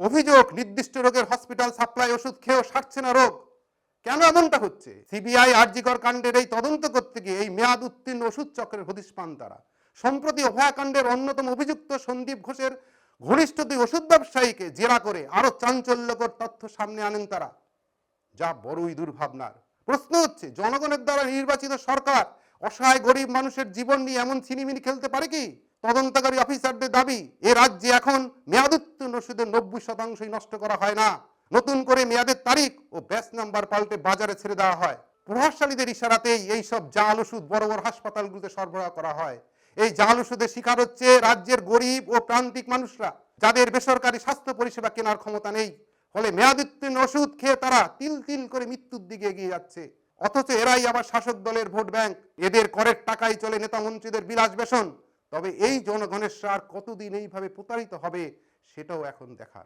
অভিযোগ, নির্দিষ্ট রোগের হসপিটাল সাপ্লাই ওষুধ খেয়েও সারছে না রোগ। কেন এমনটা হচ্ছে? সিবিআই আরজিকর কাণ্ডের এই তদন্ত করতে গিয়ে এই মেয়াদ উত্তীর্ণ ওষুধ চক্রের হদিশ পান তারা। সম্প্রতি অভয়াকাণ্ডের অন্যতম অভিযুক্ত সন্দীপ ঘোষের ঘনিষ্ঠ দুই ওষুধ ব্যবসায়ীকে জেরা করে আরো চাঞ্চল্যকর তথ্য সামনে আনেন তারা, যা বড়ই দুর্ভাবনার। প্রশ্ন হচ্ছে, জনগণের দ্বারা নির্বাচিত সরকার অসহায় গরিব মানুষের জীবন নিয়ে এমন ছিনিমিনি খেলতে পারে কি? তদন্তকারী অফিসারদের দাবি, এ রাজ্যে এখন মেয়াদোত্তীর্ণ ওষুধের 90% নষ্ট করা হয় না, নতুন করে মেয়াদের তারিখ ও ব্যাচ নাম্বার পাল্টে বাজারে ছেড়ে দেওয়া হয়। প্রভাবশালীদের ইশারাতেই এই সব জাল ওষুধ বড় বড় হাসপাতালগুলোতে সরবরাহ করা হয়। এই জাল ওষুধের শিকার হচ্ছে রাজ্যের গরিব ও প্রান্তিক মানুষরা, যাদের বেসরকারি স্বাস্থ্য পরিষেবা কেনার ক্ষমতা নেই। ফলে মেয়াদোত্তীর্ণ ওষুধ খেয়ে তারা তিল তিল করে মৃত্যুর দিকে এগিয়ে যাচ্ছে। অথচ এরাই আবার শাসক দলের ভোট ব্যাংক, এদের করের টাকায় চলে নেতা মন্ত্রীদের বিলাস বেসন। তবে এই জনগণের আর কতদিন এইভাবে প্রতারিত হবে সেটাও এখন দেখার।